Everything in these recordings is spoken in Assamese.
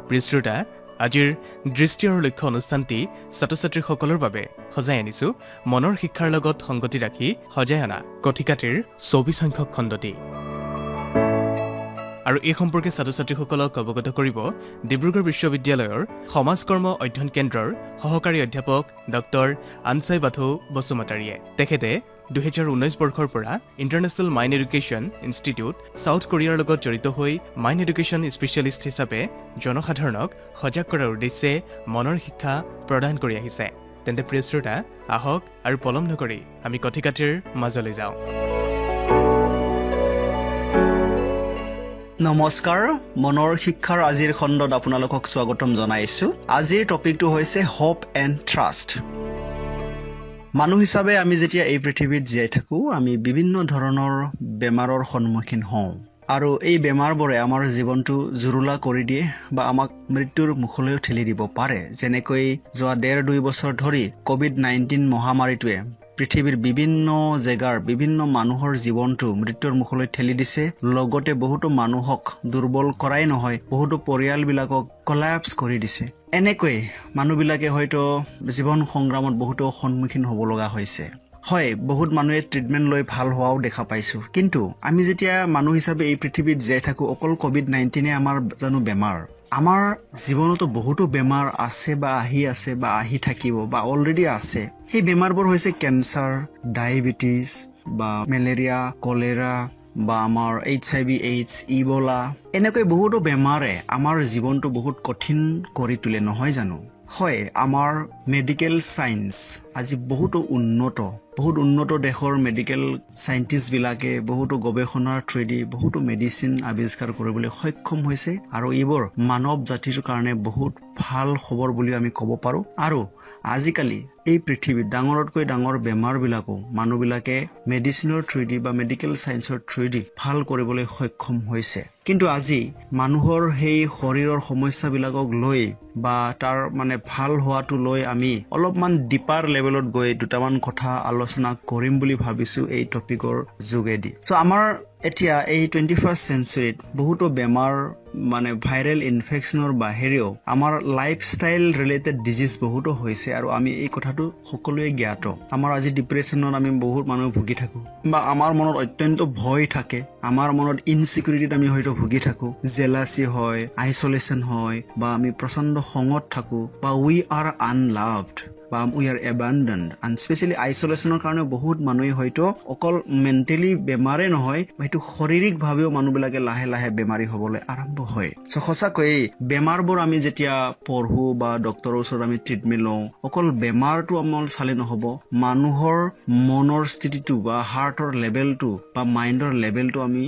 প্ৰিয় শ্ৰোতা, আজিৰ দৃষ্টি আৰু লক্ষ্য অনুষ্ঠানটি ছাত্ৰ-ছাত্ৰীসকলৰ বাবে সজাই আনিছো মনৰ শিক্ষাৰ লগত সংগতি ৰাখি সজাই অনা কথিকাটিৰ ২৪ সংখ্যক খণ্ডটি। আৰু এই সম্পৰ্কে ছাত্ৰ-ছাত্ৰীসকলক অৱগত কৰিব ডিব্ৰুগড় বিশ্ববিদ্যালয়ৰ সমাজ কৰ্ম অধ্যয়ন কেন্দ্ৰৰ সহকাৰী অধ্যাপক ডক্টৰ আনচাই বাথৌ বসুমতাৰীয়ে। তেখেতে ২০১৯ বৰ্ষৰ পৰা international mind education institute south কোৰিয়াৰ লগত জড়িত হৈ মাইণ্ড এডুকেশ্যন স্পেচিয়েলিষ্ট হিচাপে জনসাধাৰণক সজাগ কৰাৰ উদ্দেশ্যে মনৰ শিক্ষা প্ৰদান কৰি আহিছে। তেন্তে প্ৰিয় শ্ৰোতা, আহক আৰু পলম নকৰি আমি কথিকাটিৰ মাজলৈ যাওঁ। নমস্কাৰ, মনৰ শিক্ষাৰ আজিৰ খণ্ডত আপোনালোকক স্বাগতম জনাইছো। আজিৰ টপিকটো হৈছে হোপ এণ্ড ট্ৰাষ্ট। মানুহ হিচাপে আমি যেতিয়া এই পৃথিৱীত জীয়াই থাকো, আমি বিভিন্ন ধৰণৰ বেমাৰৰ সন্মুখীন হওঁ আৰু এই বেমাৰবোৰে আমাৰ জীৱনটো জুৰুলা কৰি দিয়ে বা আমাক মৃত্যুৰ মুখলৈও ঠেলি দিব পাৰে। যেনেকৈ যোৱা ১.৫-২ বছৰ ধৰি COVID-19 মহামাৰীটোৱে পৃথিৱীৰ বিভিন্ন জেগাৰ বিভিন্ন মানুহৰ জীৱনটো মৃত্যুৰ মুখলৈ ঠেলি দিছে। লগতে বহুতো মানুহক দুৰ্বল কৰাই নহয়, বহুতো পৰিয়ালবিলাকক কলাপছ কৰি দিছে। এনেকৈ মানুহবিলাকে হয়তো জীৱন সংগ্ৰামত বহুতো সন্মুখীন হ'ব লগা হৈছে। হয়, বহুত মানুহে ট্ৰিটমেণ্ট লৈ ভাল হোৱাও দেখা পাইছোঁ। কিন্তু আমি যেতিয়া মানুহ হিচাপে এই পৃথিৱীত জীয়াই থাকোঁ, অকল COVID-19 আমাৰ জানো বেমাৰ? আমাৰ জীৱনতো বহুতো বেমাৰ আছে বা আহি থাকিব বা অলৰেডি আছে। সেই বেমাৰবোৰ হৈছে কেঞ্চাৰ, ডায়েবেটিছ বা মেলেৰিয়া, কলেৰা বা আমাৰ HIV/AIDS, ইবলা। এনেকৈ বহুতো বেমাৰে আমাৰ জীৱনটো বহুত কঠিন কৰি তোলে, নহয় জানো? হয়, আমাৰ মেডিকেল চায়েন্স আজি বহুত উন্নত দেশৰ মেডিকেল চাইণ্টিষ্টবিলাকে বহুতো গৱেষণাৰ থ্ৰুদি বহুতো মেডিচিন আৱিষ্কাৰ কৰিবলৈ সক্ষম হৈছে আৰু এইবোৰ মানৱ জাতিৰ কাৰণে বহুত ভাল খবৰ বুলি আমি ক'ব পাৰোঁ। আৰু আজিকালি এই পৃথিৱীত ডাঙৰতকৈ ডাঙৰ বেমাৰবিলাকো মানুহবিলাকে মেডিচিনৰ থ্ৰুদি বা মেডিকেল চায়েন্সৰ থ্ৰুদি ভাল কৰিবলৈ সক্ষম হৈছে। কিন্তু আজি মানুহৰ সেই শৰীৰৰ সমস্যাবিলাকক লৈ বা তাৰ ভাল হোৱাটো লৈ আমি অলপমান ডিপাৰ লেভেলত গৈ দুটামান কথা আলোচনা কৰিম বুলি ভাবিছোঁ এই টপিকৰ যোগেদি। আমাৰ এতিয়া এই 21st চেঞ্চুৰীত বহুতো বেমাৰ ভাইৰেল ইনফেকশ্যনৰ বাহিৰেও আমাৰ লাইফষ্টাইল ৰিলেটেড ডিজিজ বহুতো হৈছে আৰু আমি এই কথাটো সকলোৱে জ্ঞাত। আমাৰ আজি ডিপ্ৰেশ্যনত আমি বহুত মানুহ ভুগি থাকোঁ বা আমাৰ মনত অত্যন্ত ভয় থাকে, আমাৰ মনত ইনচিকিউৰিটিত আমি হয়তো ভুগি থাকোঁ, জেলাচি হয়, আইচলেশ্যন হয় বা আমি প্ৰচণ্ড খঙত থাকোঁ বা উই আৰ আনলাভড বা উই আৰ এবাণ্ডনড। এণ্ড স্পেচিয়েলি আইচলেশ্যনৰ কাৰণে বহুত মানুহে হয়তো অকল মেণ্টেলি বেমাৰে নহয়, সেইটো শাৰীৰিকভাৱেও মানুহবিলাকে লাহে লাহে বেমাৰী হ'বলৈ আৰম্ভ হয়। সঁচাকৈ বেমাৰবোৰ আমি যেতিয়া পঢ়োঁ বা ডক্তৰৰ ওচৰত আমি ট্ৰিটমেণ্ট লওঁ, অকল বেমাৰটো আমাৰ চালে নহ'ব, মানুহৰ মনৰ স্থিতিটো বা হাৰ্টৰ লেভেলটো বা মাইণ্ডৰ লেভেলটো আমি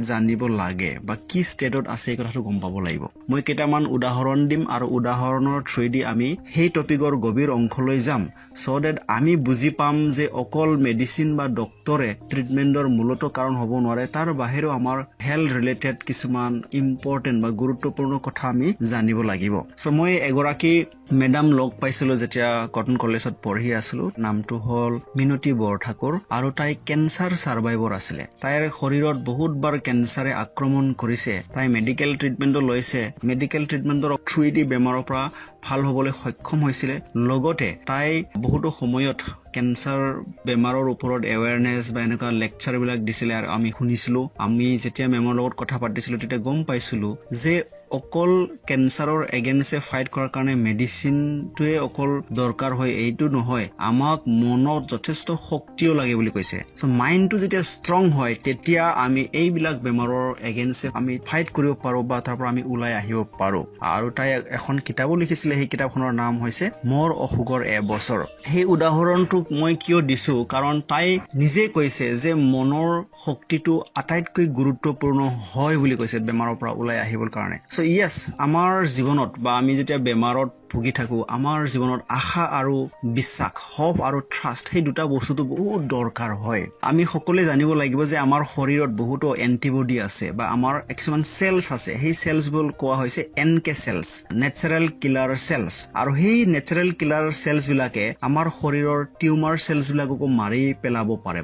জানিব লাগে বা কি ষ্টেটত আছে এই কথাটো গম পাব লাগিব। মই কেইটামান উদাহৰণ দিম আৰু উদাহৰণৰ থ্ৰুদি আমি সেই টপিকৰ গভীৰ অংশলৈ যাম, চ' ডেট আমি বুজি পাম যে অকল মেডিচিন বা ডক্তৰে ট্ৰিটমেণ্টৰ মূলত কাৰণ হ'ব নোৱাৰে, তাৰ বাহিৰেও আমাৰ হেল্থ ৰিলেটেড কিছুমান ইম্পৰ্টেণ্ট বা গুৰুত্বপূৰ্ণ কথা আমি জানিব লাগিব। চ' মই এগৰাকী মেডাম লগ পাইছিলোঁ যেতিয়া কটন কলেজত পঢ়ি আছিলোঁ। নামটো হ'ল মিনতী বৰঠাকুৰ আৰু তাই কেঞ্চাৰ ছাৰ্ভাইভৰ আছিলে। তাইৰ শৰীৰত বহুতবাৰ কেঞ্চাৰে আক্ৰমণ কৰিছে। তাই মেডিকেল ট্ৰিটমেণ্টো লৈছে, মেডিকেল ট্ৰিটমেণ্টৰ থ্ৰুদি বেমাৰৰ পৰা ভাল হ'বলৈ সক্ষম হৈছিলে। লগতে তাই বহুতো সময়ত কেঞ্চাৰ বেমাৰৰ ওপৰত এৱেৰনেছ বা এনেকুৱা লেকচাৰবিলাক দিছিলে আৰু আমি শুনিছিলোঁ। আমি যেতিয়া মেমৰ লগত কথা পাতিছিলোঁ তেতিয়া গম পাইছিলোঁ যে অকল কেঞ্চাৰৰ এগেইনষ্টে ফাইট কৰাৰ কাৰণে মেডিচিনটোৱে অকল দৰকাৰ হয় এইটো নহয়, আমাক মনত যথেষ্ট শক্তিও লাগে বুলি কৈছে। চ' মাইণ্ডটো যেতিয়া ষ্ট্ৰং হয় তেতিয়া আমি এইবিলাক বেমাৰৰ এগেইনষ্টে আমি ফাইট কৰিব পাৰোঁ বা তাৰ পৰা আমি ওলাই আহিব পাৰোঁ। আৰু তাই এখন কিতাপো লিখিছিলে, সেই কিতাপখনৰ নাম হৈছে মোৰ অসুখৰ এবছৰ। সেই উদাহৰণটো মই কিয় দিছোঁ, কাৰণ তাই নিজে কৈছে যে মনৰ শক্তিটো আটাইতকৈ গুৰুত্বপূৰ্ণ হয় বুলি কৈছে বেমাৰৰ পৰা ওলাই আহিবৰ কাৰণে। চ' য়েছ, আমাৰ জীৱনত বা আমি যেতিয়া বেমাৰত ভুগি থাকোঁ, আমাৰ জীৱনত আশা আৰু বিশ্বাস, হোপ আৰু ট্ৰাষ্ট, সেই দুটা বস্তুটো বহুত দৰকাৰ হয়। আমি সকলোৱে জানিব লাগিব যে আমাৰ শৰীৰত বহুতো এণ্টিবডি আছে বা আমাৰ কিছুমান চেলছ আছে। সেই চেলছবোৰ কোৱা হৈছে NK cells, natural killer cells. আৰু সেই নেচাৰেল কিলাৰ চেলছবিলাকে আমাৰ শৰীৰৰ টিউমাৰ চেলছবিলাককো মাৰি পেলাব পাৰে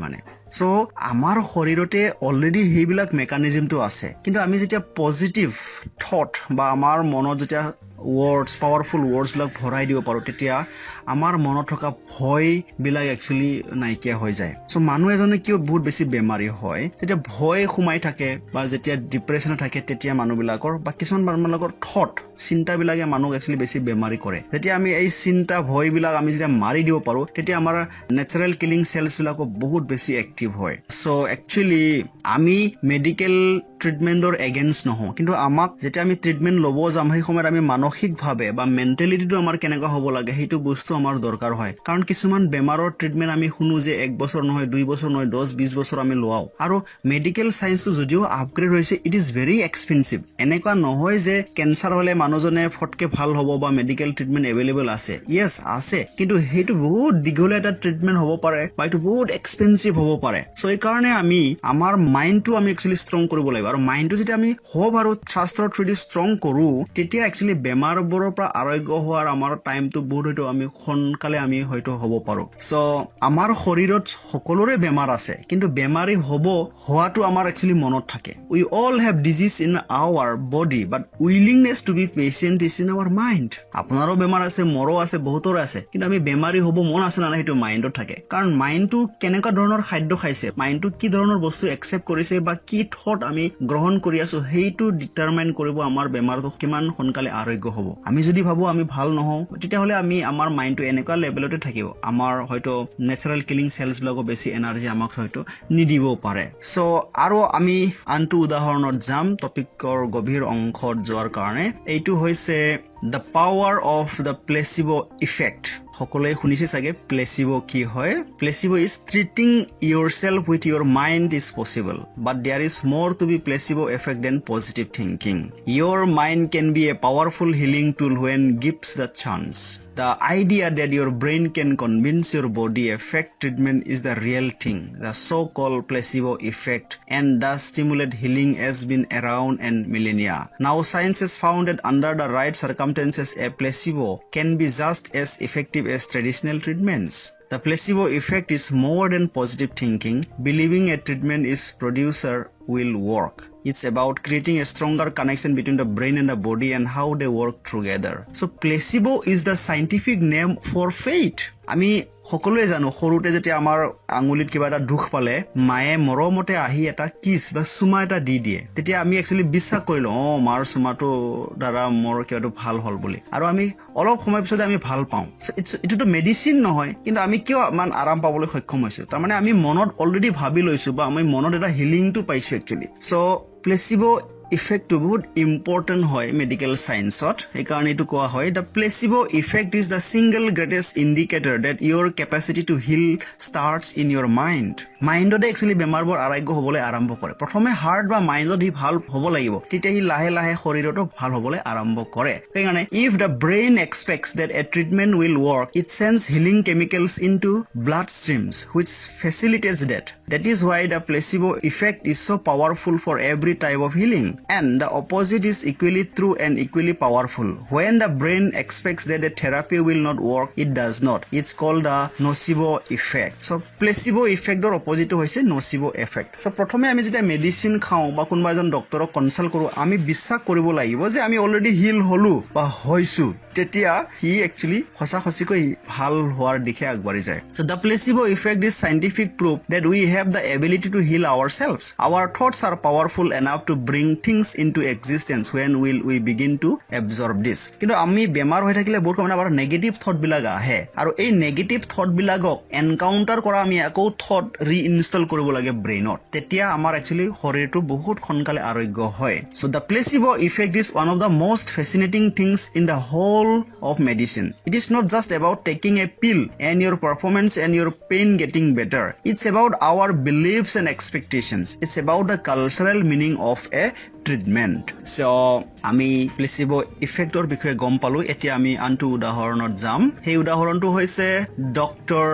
চ' আমাৰ শৰীৰতে অলৰেডি সেইবিলাক মেকানিজমটো আছে। কিন্তু আমি যেতিয়া পজিটিভ থট বা আমাৰ মনত যেতিয়া ৱৰ্ডছ পাৱাৰফুল ৱৰ্ডছবিলাক ভৰাই দিব পাৰোঁ তেতিয়া আমাৰ মনত থকা ভয়বিলাক একচুৱেলি নাইকিয়া হৈ যায় চ' মানুহ এজনে কিয় বহুত বেছি বেমাৰী হয় যেতিয়া ভয় সোমাই থাকে বা যেতিয়া ডিপ্ৰেশ্যনত থাকে তেতিয়া মানুহবিলাকৰ বা কিছুমান মানুহবিলাকৰ চিন্তাবিলাকে মানুহক একচুৱেলি বেছি বেমাৰী কৰে যেতিয়া আমি এই চিন্তা ভয়বিলাক আমি যেতিয়া মাৰি দিব পাৰোঁ তেতিয়া আমাৰ নেচাৰেল কিলিং চেলছবিলাকো বহুত বেছি এক্টিভ হয় চ' একচুৱেলি আমি মেডিকেল ট্ৰিটমেণ্টৰ এগেইনষ্ট নহওঁ কিন্তু আমাক যেতিয়া আমি ট্ৰিটমেণ্ট ল'ব যাম সেই সময়ত আমি মানসিকভাৱে বা মেণ্টেলিটিটো আমাৰ কেনেকুৱা হ'ব লাগে সেইটো বস্তু আমাৰ দৰকাৰ হয় কাৰণ কিছুমান বেমাৰৰ ট্ৰিটমেণ্ট আমি শুনো যে 1 বছৰ নহয় 2 বছৰ নহয় 10-20 বছৰ আমি লোৱাও আৰু মেডিকেল চায়েন্সটো যদিও আপগ্ৰেড হৈছে ইট ইজ ভেৰি এক্সপেঞ্চিভ এনেকুৱা নহয় যে কেঞ্চাৰ হ'লে মানুহজনে ফটকে ভাল হ'ব বা মেডিকেল ট্ৰিটমেণ্ট এভেইলেবল আছে য়েছ আছে কিন্তু সেইটো বহুত দীঘলীয়া এটা ট্ৰিটমেণ্ট হ'ব পাৰে বা এইটো বহুত এক্সপেঞ্চিভ হ'ব পাৰে চ' এইকাৰণে আমি আমাৰ মাইণ্ডটো আমি একচুৱেলি ষ্ট্ৰং কৰিব লাগিব আৰু মাইণ্ডটো যেতিয়া আমি হোপ আৰু ট্ৰাষ্টৰ থ্ৰুদি ষ্ট্ৰং কৰোঁ তেতিয়া একচুৱেলি বেমাৰবোৰৰ পৰা আৰোগ্য হোৱাৰ আমাৰ টাইমটো বহুত হয়তো আমি সোনকালে আমি হয়তো হ'ব পাৰোঁ চ' আমাৰ শৰীৰত সকলোৰে বেমাৰ আছে কিন্তু বেমাৰী হোৱাটো আমাৰ একচুৱেলি মনত থাকে we all have disease in our body but willingness to be patient is in our mind আপোনাৰো বেমাৰ আছে মোৰো আছে বহুতৰে আছে কিন্তু আমি বেমাৰী হ'ব মন আছে না সেইটো মাইণ্ডত থাকে কাৰণ মাইণ্ডটো কেনেকুৱা ধৰণৰ খাদ্য খাইছে মাইণ্ডটো কি ধৰণৰ বস্তু একচেপ্ট কৰিছে বা কি থট আমি গ্ৰহণ কৰি আছো সেইটো ডিটাৰমাইন কৰিব আমাৰ বেমাৰটো কিমান সোনকালে আৰোগ্য হ'ব আমি যদি ভাবো আমি ভাল নহওঁ তেতিয়াহ'লে আমাৰ মাইণ্ডটো এনেকুৱা লেভেলতে থাকিব আমাৰ হয়তো নেচাৰেল কিলিং চেলছবিলাকো বেছি এনাৰ্জি আমাক হয়তো নিদিবও পাৰে চ' আৰু আমি আনটো উদাহৰণত যাম টপিকৰ গভীৰ অংশত যোৱাৰ কাৰণে এইটো হৈছে the power of the placebo effect সকলোৱে শুনিছে চাগে প্লেচিব কি হয় placebo is treating yourself with your mind is possible but there is more to be placebo effect than positive thinking your mind can be a powerful healing tool when gives the chance the idea that your brain can convince your body effect treatment is the real thing the so-called placebo effect and does stimulate healing has been around and millennia now science has found that under the right circumstances a placebo can be just as effective as traditional treatments the placebo effect is more than positive thinking believing a treatment is producer will work it's about creating a stronger connection between the brain and the body and how they work together so placebo is the scientific name for faith আমি সকলোৱে জানো সৰুতে যেতিয়া আমাৰ আঙুলিত কিবা এটা দুখ পালে মায়ে মৰমতে আহি এটা কিছ বা চুমা এটা দি দিয়ে তেতিয়া আমি একচুৱেলি বিশ্বাস কৰিলো মাৰ চুমাটো দ্বাৰা মোৰ কিবাটো ভাল হ'ল বুলি আৰু আমি অলপ সময় পিছতে আমি ভাল পাওঁ এইটোতো মেডিচিন নহয় কিন্তু আমি কিয় ইমান আৰাম পাবলৈ সক্ষম হৈছো তাৰমানে আমি মনত অলৰেডি ভাবি লৈছো বা আমি মনত এটা হিলিংটো পাইছো একচুৱেলি চ' প্লেচিব ইফেক্টটো বহুত ইম্পৰ্টেণ্ট হয় মেডিকেল চায়েন্সত সেইকাৰণে এইটো কোৱা হয় the placebo effect is the single greatest indicator that your capacity to heal starts in your মাইণ্ডতে একচুৱেলি বেমাৰবোৰ আৰোগ্য হ'বলৈ আৰম্ভ কৰে প্ৰথমে হাৰ্ট বা মাইণ্ডত সি ভাল হ'ব লাগিব তেতিয়া সি লাহে লাহে শৰীৰতো ভাল হ'বলৈ আৰম্ভ কৰে সেইকাৰণে if the brain expects that a treatment will work it sends healing chemicals into blood streams which facilitates that is why the placebo effect is so powerful for every type of healing and the opposite is equally true and equally powerful when the brain expects that the therapy will not work it does not it's called the nocebo effect so placebo effect or opposite hoise nocebo effect so prothome ami jeta medicine khao ba kunba ejon doctor consult koru ami বিশ্বাস কৰিব লাগিব যে আমি অলৰেডি হিল হলো বা হৈছো তেতিয়া হি একচুৱেলি খসাখচিকৈ ভাল হোৱাৰ দিশে আগবাঢ়ি যায় so the placebo effect is scientific proof that we have the ability to heal ourselves our thoughts are powerful enough to bring things into existence when will we begin to absorb this কিন্তু আমি বেমাৰ হৈ থাকিলে বহুত মানে আমাৰ নেগেটিভ থট বিলাক আহে আৰু এই নেগেটিভ থট বিলাকক এনকাউন্টাৰ কৰা আমি আকৌ থট ৰিইনষ্টল কৰিব লাগে ব্ৰেইনত তেতিয়া আমাৰ একচুৱেলি শৰীৰটো বহুত সোনকালে আৰোগ্য হয় so the placebo effect is one of the most fascinating things in the whole of medicine it is not just about taking a pill and your performance and your pain getting better it's about our beliefs and expectations it's about the cultural meaning of a treatment so আমি প্লেচিব ইফেক্টৰ বিষয়ে গম পালো এতিয়া আমি আনটো উদাহৰণত যাম সেই উদাহৰণটো হৈছে doctor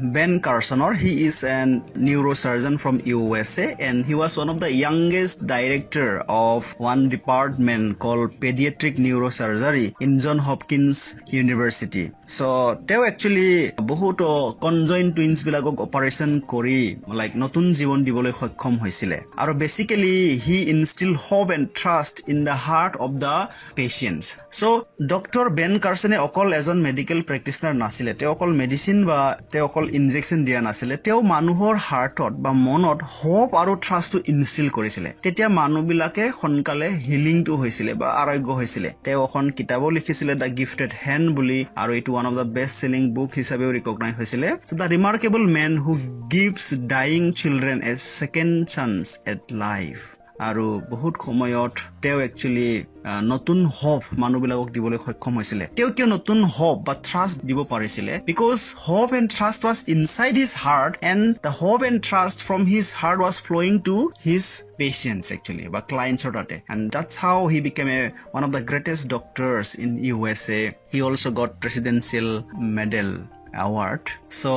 Ben Carson. He is a neurosurgeon from USA, and he was one of the youngest director of one department called pediatric neurosurgery in Johns Hopkins University. So they actually বহুত conjoined twins বিলাকক অপাৰেশন কৰি like নতুন জীৱন দিবলৈ সক্ষম হৈছিলে আৰু basically he instilled hope and trust in the heart of the patients. So Dr. Ben Carson অকল এজন মেডিকেল প্ৰেক্টিশনাৰ নাছিলে, তেওঁ অকল মেডিসিন বা তেওঁ অকল ইনজেকশন দিয়া নাছিলে, তেওঁ মানুহৰ হাৰ্টত বা মনত হোপ আৰু ট্ৰাষ্টটো ইনষ্টিল কৰিছিলে। তেতিয়া মানুহবিলাকে সোনকালে হিলিংটো হৈছিলে বা আৰোগ্য হৈছিলে। তেওঁ এখন কিতাপো লিখিছিলে দ্য গিফটেড হেণ্ড বুলি, আৰু এইটো one of the best selling book হিচাপেও ৰিকগনাইজ হৈছিলে। So the remarkable man who gives dying children a second chance at life. আৰু বহুত সময়ত তেওঁ একচুয়ালি নতুন হোপ মানুহবিলাকক দিবলৈ সক্ষম হৈছিলে। তেওঁ কিয় নতুন হোপ বা ট্ৰাষ্ট দিব পাৰিছিলে? Because hope and trust was inside his heart, and the hope and trust from his heart was flowing to his patients actually, বা clients তাতে, and that's how he became one of the greatest doctors in USA. He also got presidential medal award. So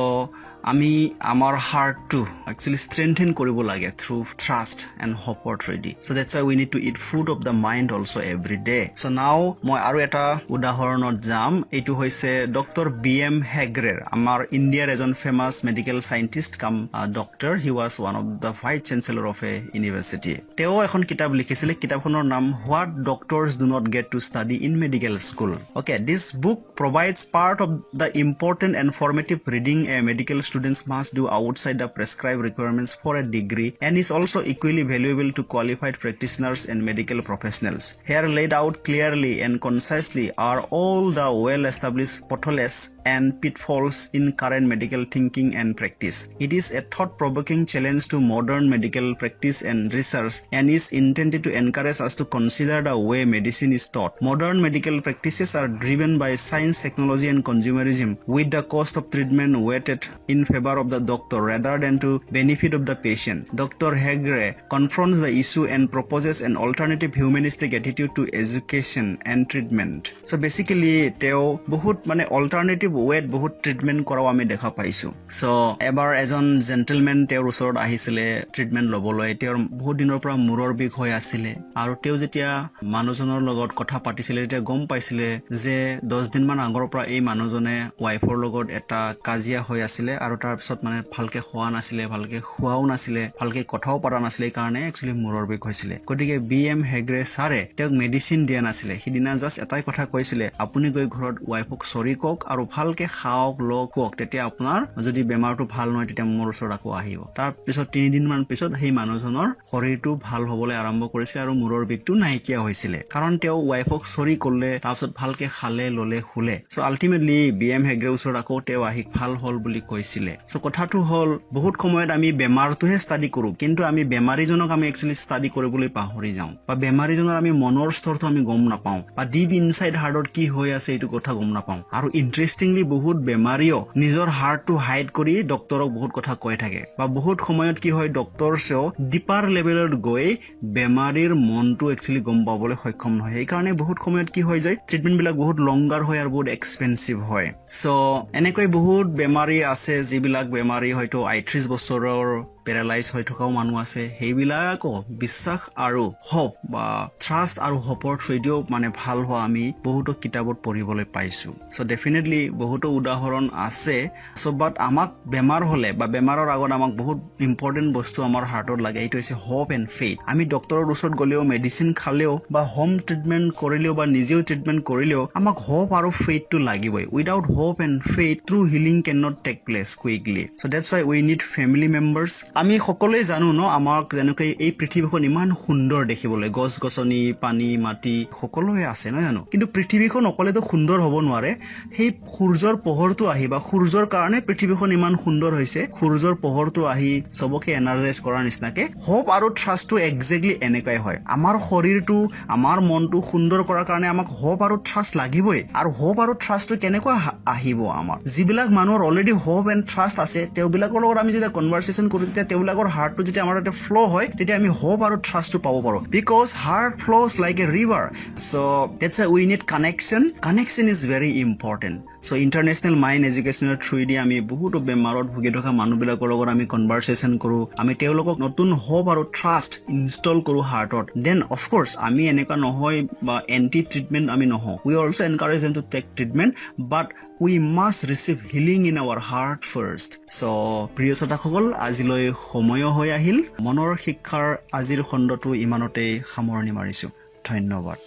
আমি আমাৰ হাৰ্টটো actually strengthen কৰিব লাগে through trust and hope or trade. So that's why we need to eat food of the mind also every day. So now মই আৰু এটা উদাহৰণত যাম। এইটো হৈছে ডক্টৰ BM হেগৰেৰ, আমাৰ ইণ্ডিয়াৰ এজন ফেমাছ মেডিকেল সাইন্টিষ্ট কাম doctor. He was one of the vice chancellor of a university. তেওঁ এখন কিতাপ লিখিছিলে, কিতাপখনৰ নাম What Doctors Do Not Get to Study in Medical School. Okay, this book provides part of the important and formative reading a medical students must do outside the prescribed requirements for a degree, and is also equally valuable to qualified practitioners and medical professionals. Here laid out clearly and concisely are all the well-established potholes and pitfalls in current medical thinking and practice. It is a thought-provoking challenge to modern medical practice and research, and is intended to encourage us to consider the way medicine is taught. Modern medical practices are driven by science, technology, and consumerism, with the cost of treatment weighted in favor of the doctor rather than to benefit of the patient. Dr. Hegre confronts the issue and proposes an alternative humanistic attitude to education and treatment. So basically তেওঁ বহুত মানে alternative way বহুত treatment কৰাও আমি দেখা পাইছো। So এবাৰ এজন জেন্টলমেন তেওঁৰ ওচৰত আহিছিলে ট্ৰিটমেন্ট লবলৈ। তেওঁৰ বহুত দিনৰ পৰা মূৰৰ বিষ হৈ আছিলে, আৰু তেওঁ যেতিয়া মানুহজনৰ লগত কথা পাতিছিলে তেতিয়া গম পাইছিলে যে 10 দিন মান আগৰ পৰা এই মানুহজনে ওয়াইফৰ লগত এটা কাজিয়া হৈ আছিলে, আৰু তাৰ পিছত মানে ভালকে খোৱা নাছিলে, ভালকে খোৱাও নাছিলে, ভালকে কথাও পাৰা নাছিলে, এই কাৰণে একচুয়ালি মূৰৰ বিষ হৈছিলে। গতিকে BM হেগৰে ছাৰে তেওঁক মেডিচিন দিয়া নাছিলে। সিদিনা জাষ্ট এটাই কথা কৈছিলে, আপুনি গৈ ঘৰত ওয়াইফক সৰি কওক আৰু ভালকে খাওক লওক কওক, তেতিয়া আপোনাৰ যদি বেমাৰটো ভাল নহয় তেতিয়া মোৰ ওচৰত আকৌ আহিব। তাৰ পিছত 3 দিন মান পিছত সেই মানুহজনৰ শৰীৰটো ভাল হ'বলৈ আৰম্ভ কৰিছিল আৰু মূৰৰ বিষটো নাইকিয়া হৈছিলে, কাৰণ তেওঁ ওয়াইফক সৰি ক'লে, তাৰ পিছত ভালকে খালে ললে শুলে। সো আলটিমেটলি BM হেগৰেৰ ওচৰত আকৌ তেওঁ আহি ভাল হ'ল বুলি কৈছিলে। সো কথাটো হ'ল বহুত সময়ত আমি বেমাৰটোহে ষ্টাডি কৰো, কিন্তু আমি বেমাৰীজনক আমি একচুয়ালি ষ্টাডি কৰিবলৈ পাহৰি যাওঁ, বা বেমাৰীজনৰ আমি মনৰ স্তৰটো আমি গম নাপাওঁ, বা ডিপ ইনসাইড হাৰ্টত কি হৈ আছে এইটো কথা গম নাপাওঁ। আৰু ইন্টাৰেষ্টিংলি বহুত বেমাৰীও নিজৰ হাৰ্টটো হাইড কৰি ডক্টৰক বহুত কথা কৈ থাকে, বা বহুত সময়ত কি হয় ডক্টৰছেও ডিপাৰ লেভেলত গৈ বেমাৰীৰ মনটো একচুয়ালি গম পাবলৈ সক্ষম নহয়। সেইকাৰণে বহুত সময়ত কি হৈ যায় ট্ৰিটমেন্ট বিলাক বহুত লংগাৰ হয় আৰু বহুত এক্সপেন্সিভ হয়। সো এনেকৈ বহুত বেমাৰী আছে যিবিলাক বেমাৰী হয়তো 38 বছৰৰ পেৰালাইজ হৈ থকাও মানুহ আছে। সেইবিলাকো বিশ্বাস আৰু হোপ বা ট্ৰাষ্ট আৰু হোপৰ থ্ৰুদিও মানে ভাল হোৱা আমি বহুতো কিতাপত পঢ়িবলৈ পাইছো। সো ডেফিনেটলি বহুতো উদাহৰণ আছে। সো বাট আমাক বেমাৰ হলে বা বেমাৰৰ আগত আমাক বহুত ইম্পৰ্টেন্ট বস্তু আমাৰ হাৰ্টত লাগে, এইটো হৈছে হোপ এণ্ড ফেইথ। আমি ডক্টৰৰ ওচৰত গ'লেও, মেডিচিন খালেও, বা হোম ট্ৰিটমেন্ট কৰিলেও, বা নিজেও ট্ৰিটমেন্ট কৰিলেও আমাক হোপ আৰু ফেইথটো লাগিবই। Without hope and faith true healing can not take place quickly. So that's why we need family members. আমি সকলোৱে জানো ন, আমাক যেনেকৈ এই পৃথিৱীখন ইমান সুন্দৰ দেখিবলৈ, গছ গছনি, পানী, মাটি সকলোৱে আছে নহয় জানো, কিন্তু পৃথিৱীখন অকলেতো সুন্দৰ হ'ব নোৱাৰে। সেই সূৰ্যৰ পোহৰটো আহি, বা সূৰ্যৰ কাৰণে পৃথিৱীখন ইমান সুন্দৰ হৈছে, সূৰ্যৰ পোহৰটো আহি চবকে এনাৰ্জাইজ কৰাৰ নিচিনাকে হোপ আৰু ট্ৰাষ্টটো এক্সেক্টলি এনেকুৱাই হয়। আমাৰ শৰীৰটো, আমাৰ মনটো সুন্দৰ কৰাৰ কাৰণে আমাক হোপ আৰু ট্ৰাষ্ট লাগিবই। আৰু হোপ আৰু ট্ৰাষ্টটো কেনেকুৱা আহিব? আমাৰ যিবিলাক মানুহৰ অলৰেডি হোপ এণ্ড ট্ৰাষ্ট আছে, তেওঁবিলাকৰ লগত আমি যেতিয়া কনভাৰচেশ্যন কৰো তেতিয়া তেতিয়া তেওঁলোকৰ হাৰ্টটো যেতিয়া আমাৰ তাতে ফ্ল' হয় তেতিয়া আমি হোপ আৰু ট্ৰাষ্টটো পাব পাৰোঁ because heart flows like a river so' that's we need connection is very important so' international mind এডুকেশ্যনৰ থ্ৰুৱেদি আমি বহুতো বেমাৰত ভুগি থকা মানুহবিলাকৰ লগত আমি কনভাৰচেশ্যন কৰোঁ আমি তেওঁলোকক নতুন হোপ আৰু ট্ৰাষ্ট ইনষ্টল কৰোঁ হাৰ্টত দেন অফক'ৰ্ছ আমি এনেকুৱা নহয় বা এণ্টি ট্ৰিটমেণ্ট আমি নহওঁ we also' encourage them to take treatment but we must receive healing in our heart first. So, প্ৰিয় শ্ৰোতাসকল আজিলৈ সময় হৈ আহিল মনৰ শিক্ষাৰ আজিৰ খণ্ডটো ইমানতে সামৰণি মাৰিছোঁ ধন্যবাদ